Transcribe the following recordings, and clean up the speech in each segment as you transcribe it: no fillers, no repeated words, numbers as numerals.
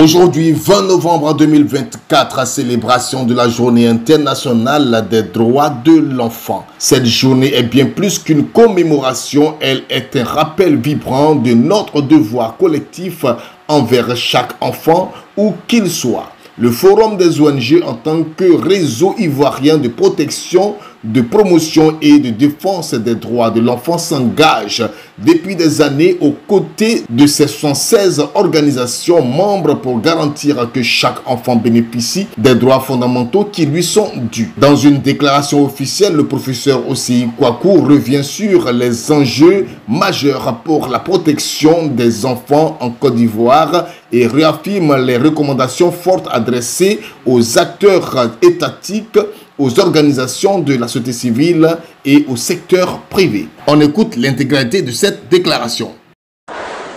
Aujourd'hui, 20 novembre 2024, célébration de la Journée internationale des droits de l'enfant. Cette journée est bien plus qu'une commémoration, elle est un rappel vibrant de notre devoir collectif envers chaque enfant, où qu'il soit. Le Forum des ONG en tant que réseau ivoirien de protection, de promotion et de défense des droits de l'enfant s'engage depuis des années aux côtés de ces 116 organisations membres pour garantir que chaque enfant bénéficie des droits fondamentaux qui lui sont dus. Dans une déclaration officielle, le professeur Osei Kwaku revient sur les enjeux majeurs pour la protection des enfants en Côte d'Ivoire et réaffirme les recommandations fortes adressées aux acteurs étatiques, aux organisations de la société civile et au secteur privé. On écoute l'intégralité de cette déclaration.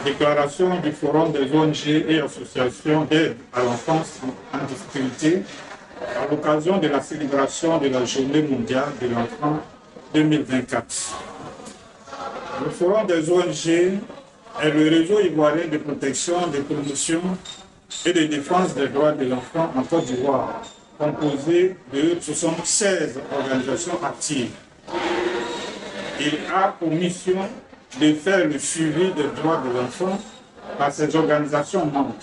Déclaration du Forum des ONG et associations d'aide à l'enfance en difficulté à l'occasion de la célébration de la Journée mondiale de l'enfant 2024. Le Forum des ONG est le réseau ivoirien de protection, de promotion et de défense des droits de l'enfant en Côte d'Ivoire, composé de 76 organisations actives. Il a pour mission de faire le suivi des droits de l'enfant par ces organisations membres.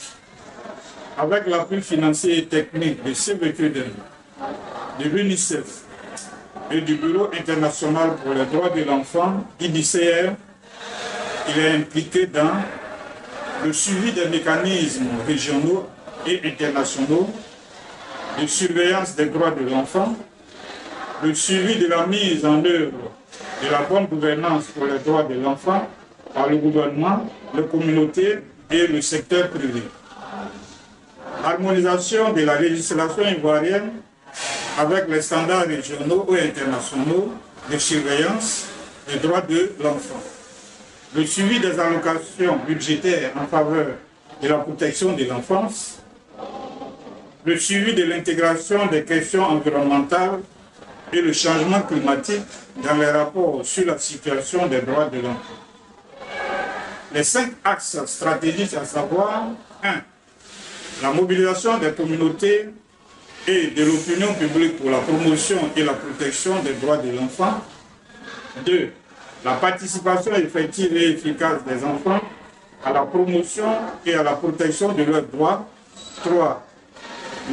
Avec l'appui financier et technique de Save the Children, de l'UNICEF et du Bureau international pour les droits de l'enfant, IDCR, il est impliqué dans le suivi des mécanismes régionaux et internationaux de surveillance des droits de l'enfant, le suivi de la mise en œuvre de la bonne gouvernance pour les droits de l'enfant par le gouvernement, les communautés et le secteur privé. Harmonisation de la législation ivoirienne avec les standards régionaux et internationaux de surveillance des droits de l'enfant. Le suivi des allocations budgétaires en faveur de la protection de l'enfance, le suivi de l'intégration des questions environnementales et le changement climatique dans les rapports sur la situation des droits de l'enfant. Les 5 axes stratégiques à savoir 1. La mobilisation des communautés et de l'opinion publique pour la promotion et la protection des droits de l'enfant. 2. La participation effective et efficace des enfants à la promotion et à la protection de leurs droits. 3.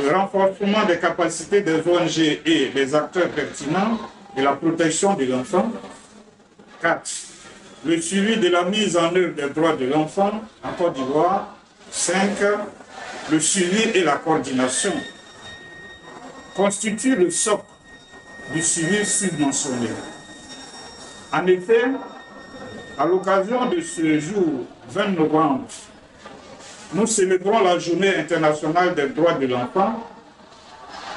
Le renforcement des capacités des ONG et des acteurs pertinents de la protection de l'enfant. 4. Le suivi de la mise en œuvre des droits de l'enfant en Côte d'Ivoire. 5. Le suivi et la coordination constituent le socle du suivi subventionné. En effet, à l'occasion de ce jour 20 novembre, nous célébrons la Journée internationale des droits de l'enfant,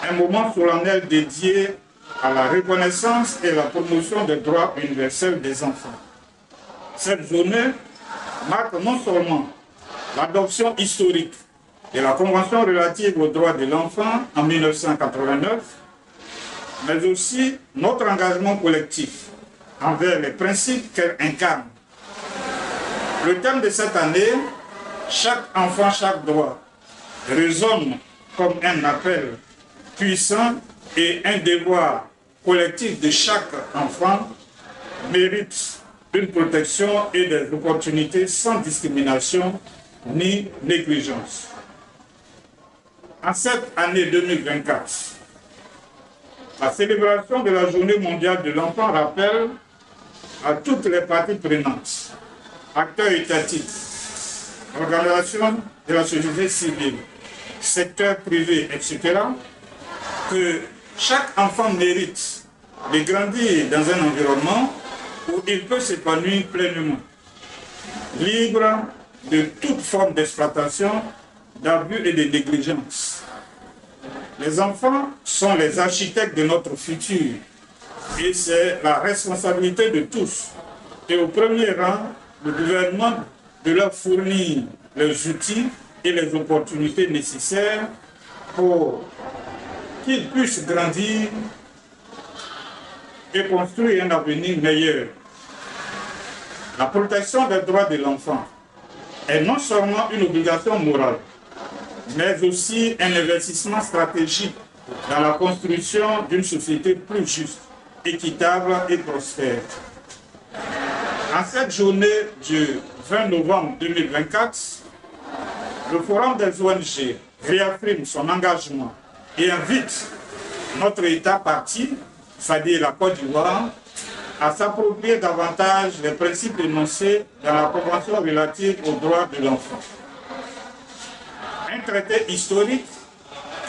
un moment solennel dédié à la reconnaissance et la promotion des droits universels des enfants. Cette journée marque non seulement l'adoption historique de la Convention relative aux droits de l'enfant en 1989, mais aussi notre engagement collectif envers les principes qu'elle incarne. Le thème de cette année, chaque enfant, chaque droit, résonne comme un appel puissant et un devoir collectif de chaque enfant mérite une protection et des opportunités sans discrimination ni négligence. En cette année 2024, la célébration de la Journée mondiale de l'enfant rappelle à toutes les parties prenantes, acteurs étatiques, organisations de la société civile, secteur privé, etc., que chaque enfant mérite de grandir dans un environnement où il peut s'épanouir pleinement, libre de toute forme d'exploitation, d'abus et de négligence. Les enfants sont les architectes de notre futur et c'est la responsabilité de tous, et au premier rang, le gouvernement, de leur fournir les outils et les opportunités nécessaires pour qu'ils puissent grandir et construire un avenir meilleur. La protection des droits de l'enfant est non seulement une obligation morale, mais aussi un investissement stratégique dans la construction d'une société plus juste, équitable et prospère. En cette journée du 20 novembre 2024, le Forum des ONG réaffirme son engagement et invite notre État partie, c'est-à-dire la Côte d'Ivoire, à s'approprier davantage les principes énoncés dans la Convention relative aux droits de l'enfant. Un traité historique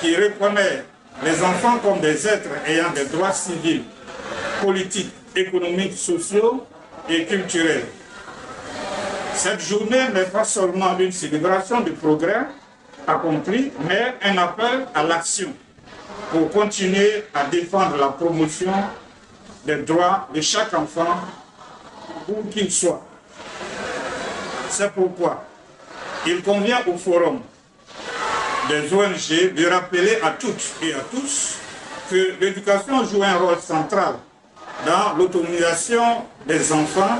qui reconnaît les enfants comme des êtres ayant des droits civils, politiques, économiques, sociaux et culturels. Cette journée n'est pas seulement une célébration du progrès accompli, mais un appel à l'action pour continuer à défendre la promotion des droits de chaque enfant, où qu'il soit. C'est pourquoi il convient au Forum des ONG de rappeler à toutes et à tous que l'éducation joue un rôle central dans l'autonomisation des enfants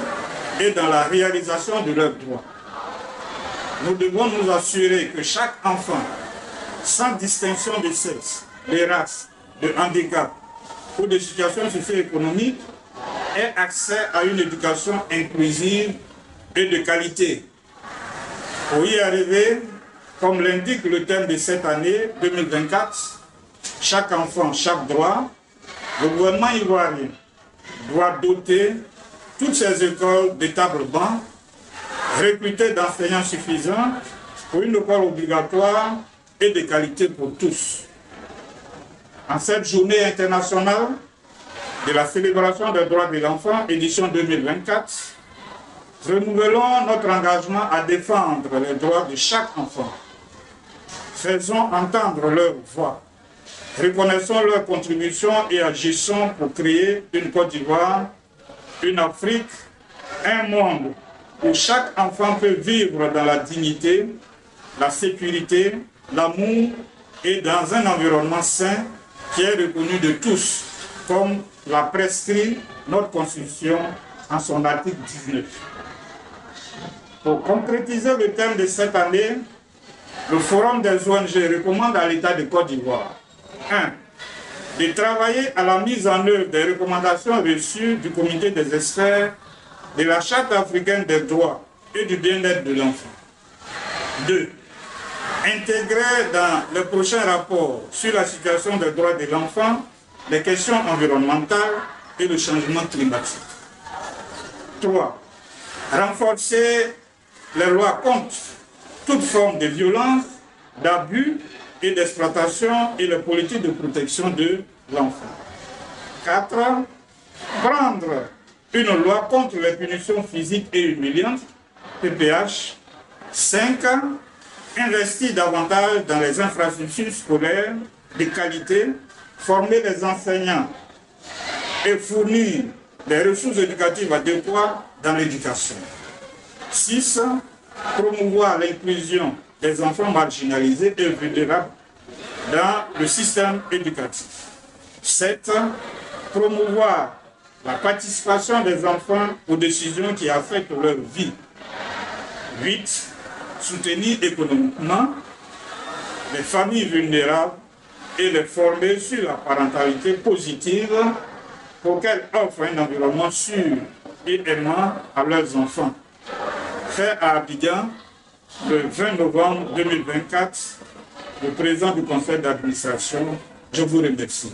et dans la réalisation de leurs droits. Nous devons nous assurer que chaque enfant, sans distinction de sexe, de race, de handicap ou de situation socio-économique, ait accès à une éducation inclusive et de qualité. Pour y arriver, comme l'indique le thème de cette année 2024, chaque enfant, chaque droit, le gouvernement ivoirien doit doter toutes ces écoles de tables bancs, recruter d'enseignants suffisants pour une école obligatoire et de qualité pour tous. En cette journée internationale de la célébration des droits de l'enfant, édition 2024, renouvelons notre engagement à défendre les droits de chaque enfant. Faisons entendre leur voix. Reconnaissons leur contribution et agissons pour créer une Côte d'Ivoire, une Afrique, un monde où chaque enfant peut vivre dans la dignité, la sécurité, l'amour et dans un environnement sain qui est reconnu de tous, comme l'a prescrit notre Constitution en son article 19. Pour concrétiser le thème de cette année, le Forum des ONG recommande à l'État de Côte d'Ivoire 1. De travailler à la mise en œuvre des recommandations reçues du Comité des experts de la Charte africaine des droits et du bien-être de l'enfant. 2. Intégrer dans le prochain rapport sur la situation des droits de l'enfant les questions environnementales et le changement climatique. 3. Renforcer les lois contre toute forme de violence, d'abus et d'exploitation et les politiques de protection de l'enfant. 4. Prendre une loi contre les punitions physiques et humiliantes, PPH. 5. Investir davantage dans les infrastructures scolaires de qualité, former les enseignants et fournir des ressources éducatives adéquates dans l'éducation. 6. Promouvoir l'inclusion des enfants marginalisés et vulnérables dans le système éducatif. 7. Promouvoir la participation des enfants aux décisions qui affectent leur vie. 8. Soutenir économiquement les familles vulnérables et les former sur la parentalité positive pour qu'elles offrent un environnement sûr et aimant à leurs enfants. Fait à Abidjan, le 20 novembre 2024, le président du conseil d'administration, je vous remercie.